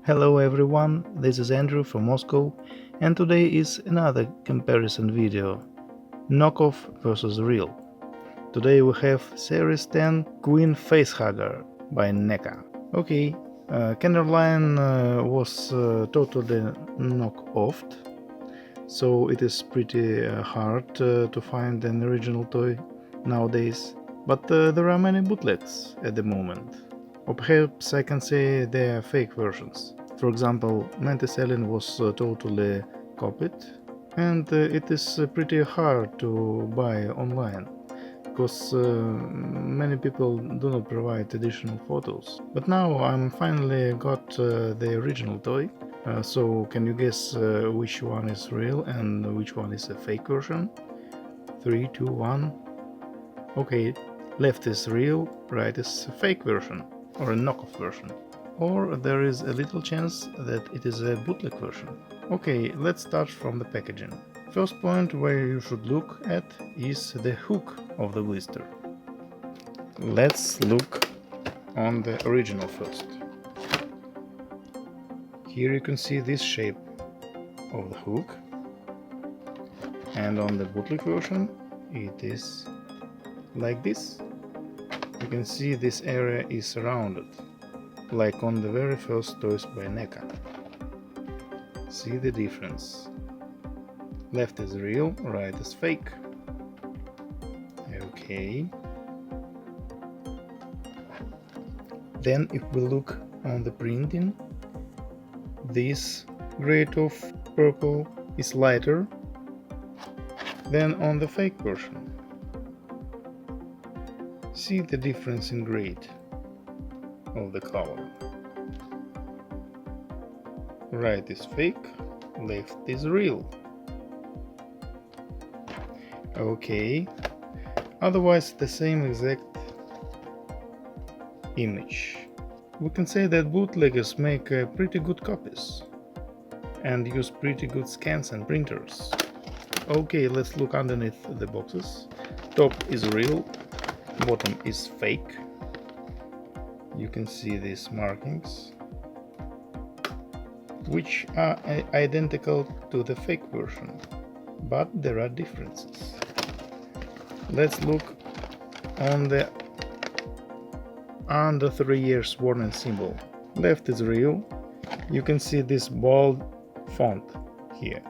Hello everyone, this is Andrew from Moscow, and today is another comparison video, knockoff versus real. Today we have Series 10 Queen Facehugger by Neca. Okay, Canderline was totally knockoffed, so it is pretty hard to find an original toy nowadays, but there are many bootlegs at the moment. Or perhaps I can say they are fake versions. For example, Mantis-Alien was totally copied, and it is pretty hard to buy online, because many people do not provide additional photos. But now I'm finally got the original toy, so can you guess which one is real and which one is a fake version? 3, 2, 1. Okay, left is real, right is a fake version, or a knockoff version. Or there is a little chance that it is a bootleg version. Okay, let's start from the packaging. First point where you should look at is the hook of the blister. Let's look on the original first. Here you can see this shape of the hook, and on the bootleg version it is like this. You can see this area is rounded, like on the very first toys by Neca. See the difference. Left is real, right is fake. Okay. Then if we look on the printing, this grade of purple is lighter than on the fake version. See the difference in grade of the color. Right is fake, left is real. Okay, otherwise the same exact image. We can say that bootleggers make pretty good copies and use pretty good scans and printers. Okay, let's look underneath the boxes. Top is real, bottom is fake. You can see these markings, which are identical to the fake version, but there are differences. Let's look on the under 3 years warning symbol. Left is real. You can see this bold font here.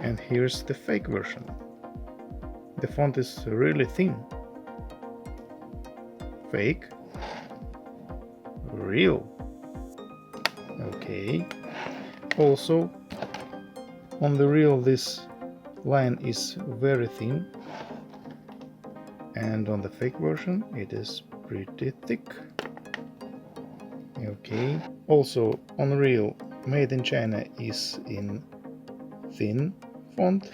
And here's the fake version. The font is really thin. Fake, real. Okay. Also, on the real this line is very thin, and on the fake version it is pretty thick. Okay. Also, on real, made in China is in thin font,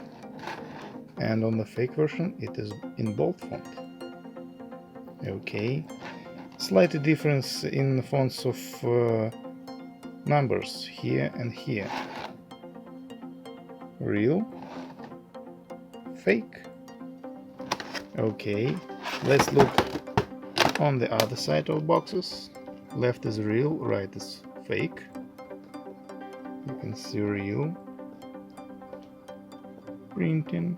and on the fake version it is in bold font. Okay, slight difference in the fonts of numbers here and here. Real, fake. Okay, let's look on the other side of boxes. Left is real, right is fake. You can see real. Printing,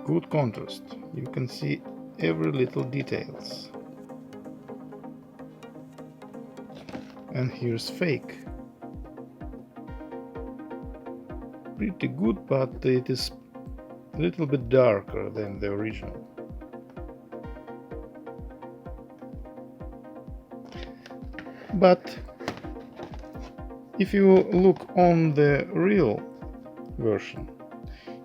good contrast. You can see every little details. And here's fake. Pretty good, but it is a little bit darker than the original. But if you look on the real version,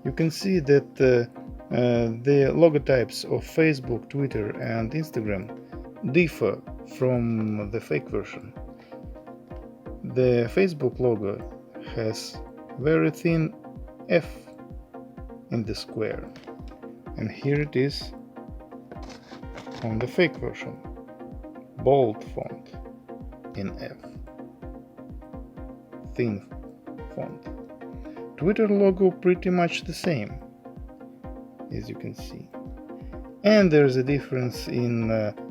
you can see that the logotypes of Facebook, Twitter and Instagram differ from the fake version. The Facebook logo has very thin F in the square, and here it is on the fake version, bold font in F, thin font. Twitter logo pretty much the same, as you can see. And there's a difference in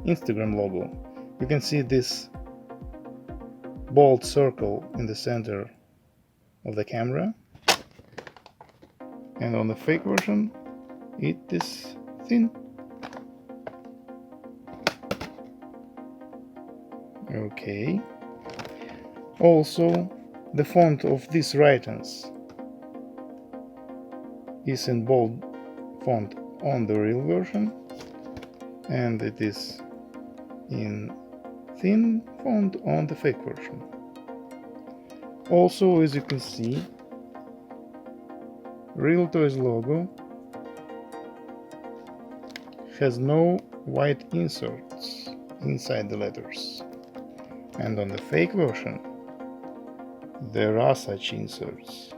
Instagram logo. You can see this bold circle in the center of the camera, and on the fake version it is thin. Okay. Also, the font of these writings is in bold font on the real version, and it is in thin font on the fake version. Also, as you can see, Real Toys logo has no white inserts inside the letters, and on the fake version there are such inserts.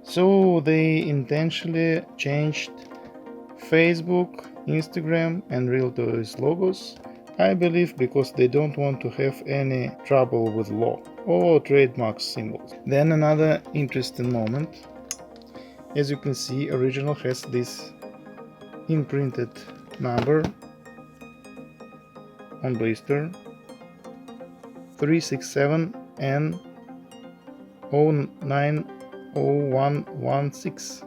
So they intentionally changed Facebook, Instagram and Real Toys logos, I believe because they don't want to have any trouble with law or trademark symbols. Then another interesting moment. As you can see, original has this imprinted number on blister 367N090116,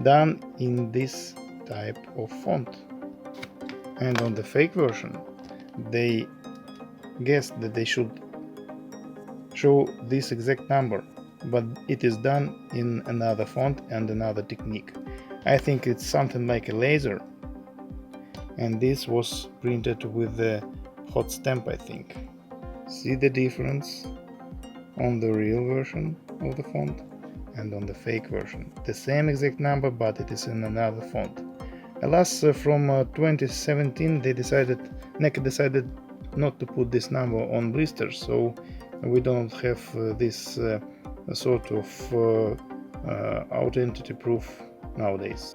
done in this type of font. And on the fake version they guessed that they should show this exact number, but it is done in another font and another technique. I think it's something like a laser, and this was printed with the hot stamp, I think. See the difference on the real version of the font and on the fake version. The same exact number, but it is in another font. Alas, from 2017 Neca decided not to put this number on blisters, so we don't have this sort of identity proof nowadays.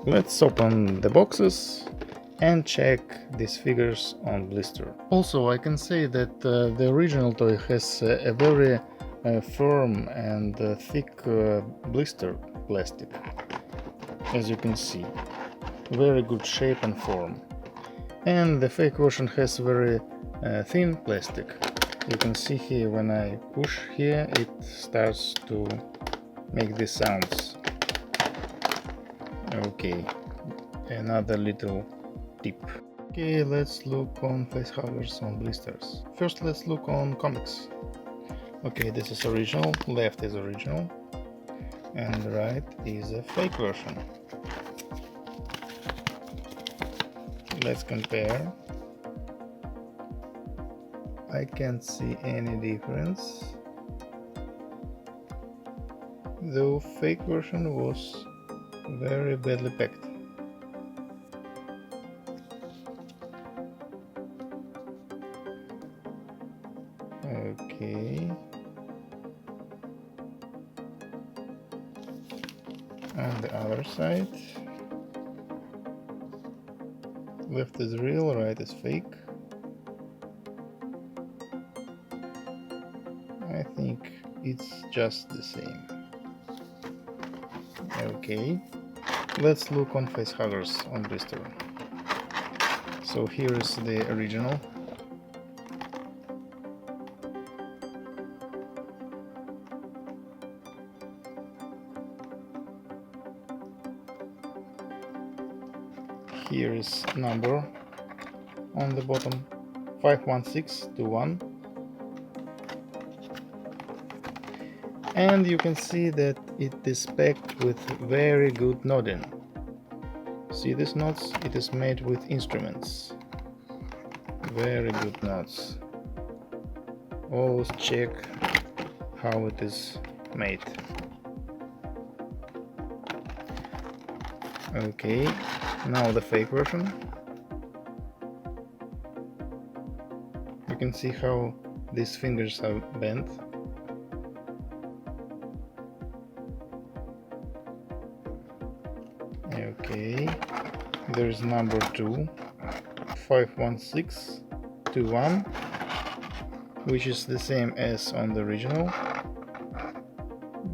Let's open the boxes and check these figures on blister. Also, I can say that the original toy has a very firm and thick blister plastic, as you can see. Very good shape and form. And the fake version has very thin plastic. You can see here when I push here it starts to make these sounds. Okay, another little tip. Okay, let's look on facehuggers on blisters. First let's look on comics. Okay, this is original, left is original and right is a fake version. Let's compare. I can't see any difference, though fake version was very badly packed. Okay, and the other side, left is real, right is fake. I think it's just the same. Okay, let's look on facehuggers on blister. So here is the original. Here is number on the bottom 51621, and you can see that it is packed with very good nodding. See these knots? It is made with instruments. Very good knots. Always check how it is made. Okay, now the fake version. You can see how these fingers are bent. Okay, there is number 2, 51621, which is the same as on the original,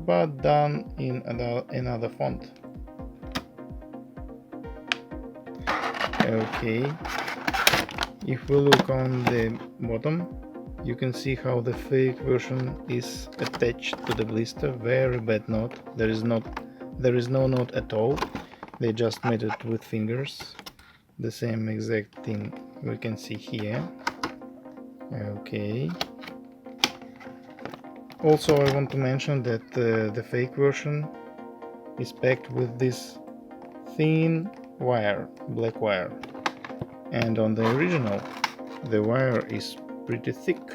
but done in another font. Okay, if we look on the bottom, You can see how the fake version is attached to the blister. Very bad knot. There is no knot at all. They just made it with fingers. The same exact thing we can see here. Okay. Also, I want to mention that the fake version is packed with this thin wire, black wire, and on the original the wire is pretty thick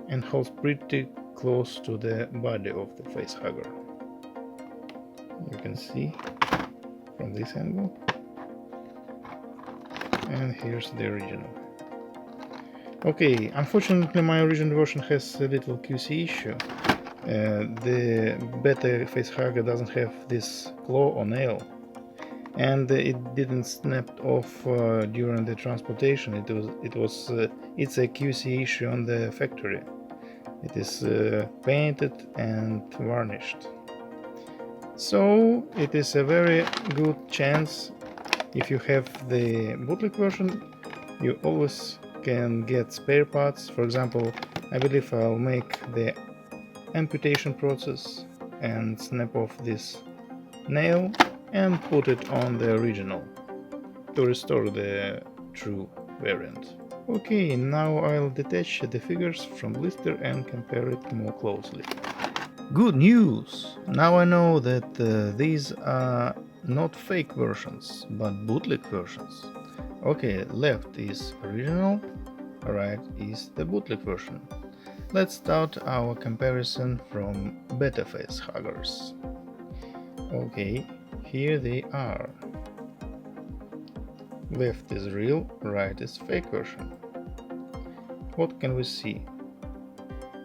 and holds pretty close to the body of the face hugger. You can see from this angle, and here's the original. Okay, unfortunately my original version has a little QC issue. The beta face hugger doesn't have this claw or nail, and it didn't snap off during the transportation. It's a QC issue on the factory. It is painted and varnished. So it is a very good chance. If you have the bootleg version, you always can get spare parts. For example, I believe I'll make the amputation process and snap off this nail and put it on the original to restore the true variant. Okay, now I'll detach the figures from blister and compare it more closely. Good news! Now I know that these are not fake versions, but bootleg versions. Okay, left is original, right is the bootleg version. Let's start our comparison from beta face huggers. Okay, here they are. Left is real, right is fake version. What can we see?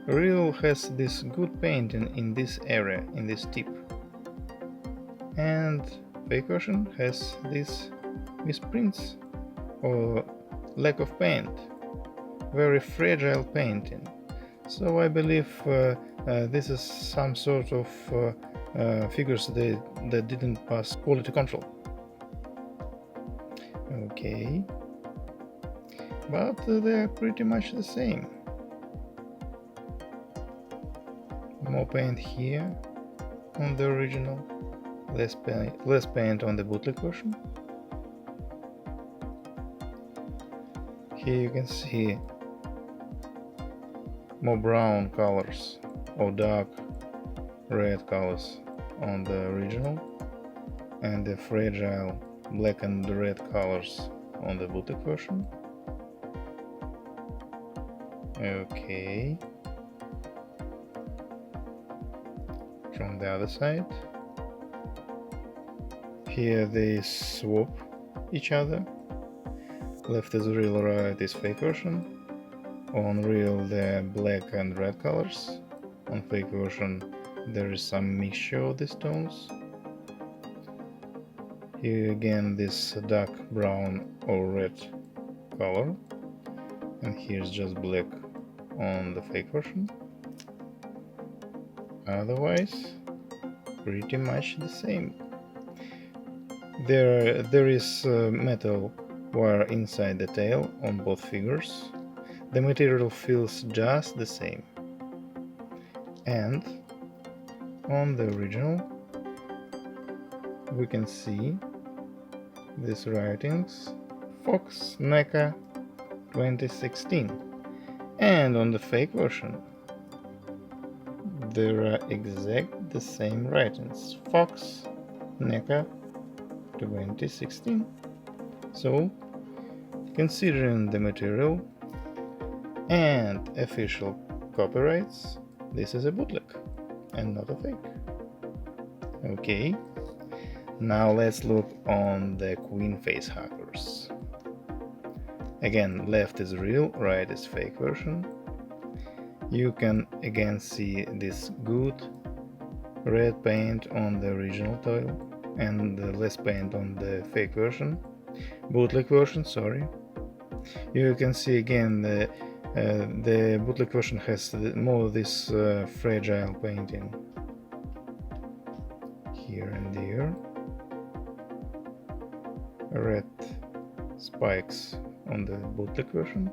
Real has this good painting in this area, in this tip. And fake version has these misprints or lack of paint. Very fragile painting. So I believe this is some sort of figures that didn't pass quality control. Okay, but they're pretty much the same. More paint here on the original, less paint on the bootleg version. Here you can see more brown colors or dark red colors on the original, and the fragile black and red colors on the bootleg version. Okay, from the other side, here they swap each other. Left is real, right is fake version. On real the black and red colors. On fake version there is some mixture of these tones. Here again this dark brown or red color, and here's just black on the fake version. Otherwise pretty much the same. There is metal wire inside the tail on both figures. The material feels just the same. And on the original we can see these writings, Fox Neca 2016, and on the fake version there are exact the same writings, Fox Neca 2016. So, considering the material and official copyrights, this is a bootleg and not a fake. Okay, now let's look on the queen face huggers. Again, left is real, right is fake version. You can again see this good red paint on the original toy and less paint on the fake version, bootleg version, sorry. You can see again the bootleg version has more of this fragile painting here and there, red spikes on the bootleg version.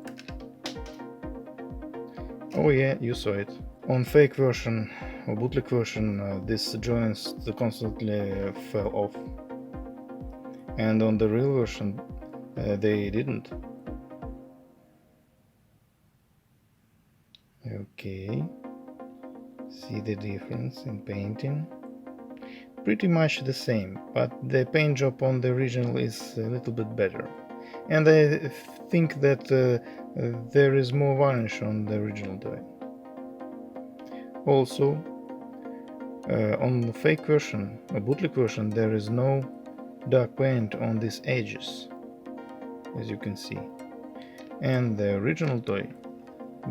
Oh yeah, you saw it. On fake version or bootleg version, these joints constantly fell off, and on the real version they didn't. Okay, see the difference in painting? Pretty much the same, but the paint job on the original is a little bit better. And I think that there is more varnish on the original toy. Also, on the fake version, a bootleg version, there is no dark paint on these edges, as you can see. And the original toy,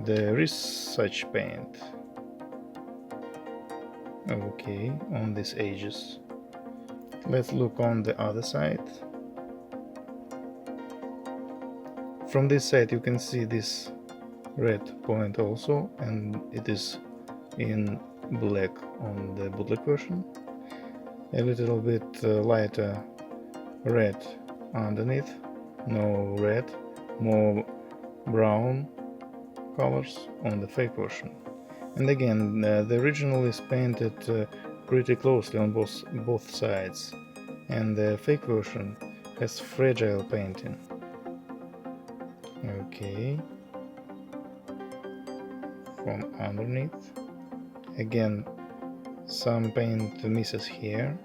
there is such paint. Okay, on these edges. Let's look on the other side. From this side you can see this red point also, and it is in black on the bootleg version. A little bit lighter red underneath, no red, more brown colors on the fake version. And again, the original is painted pretty closely on both sides, and the fake version has fragile painting. Okay, from underneath, again some paint misses here,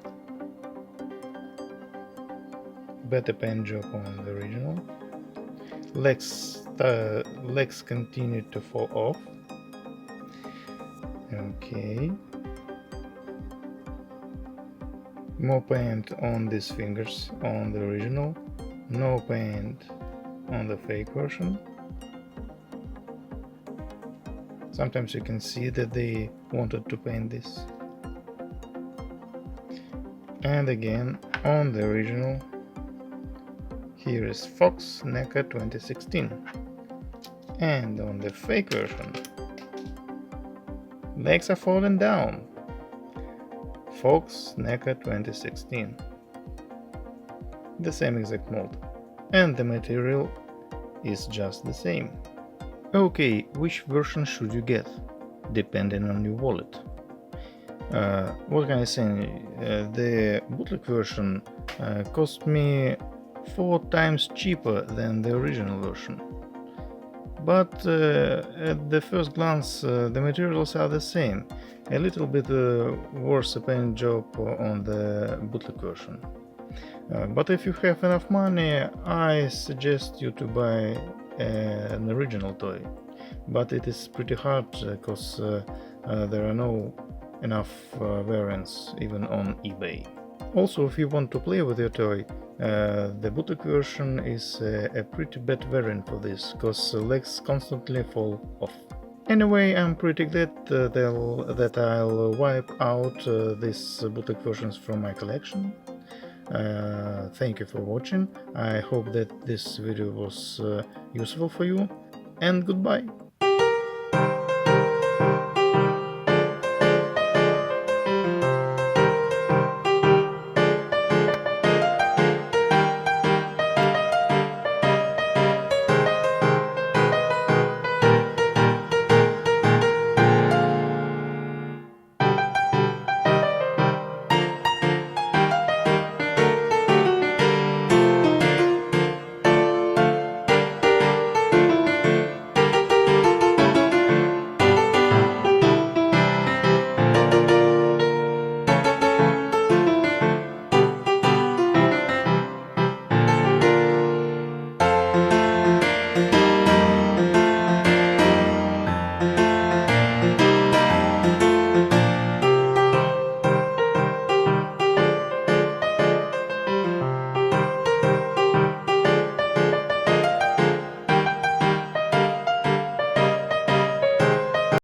better paint job on the original. Legs continue to fall off. Okay, more paint on these fingers on the original, no paint on the fake version. Sometimes you can see that they wanted to paint this. And again on the original, here is Fox Neca 2016, and on the fake version, legs are falling down. Fox Neca 2016. The same exact mold. And the material is just the same. Okay, which version should you get? Depending on your wallet. What can I say? The bootleg version cost me 4 times cheaper than the original version. But at the first glance the materials are the same. A little bit worse paint job on the bootleg version. But if you have enough money, I suggest you to buy an original toy. But it is pretty hard because there are no enough variants even on eBay. Also, if you want to play with your toy, the bootleg version is a pretty bad variant for this, because legs constantly fall off. Anyway, I'm pretty glad that I'll wipe out these bootleg versions from my collection. Thank you for watching. I hope that this video was useful for you, and goodbye.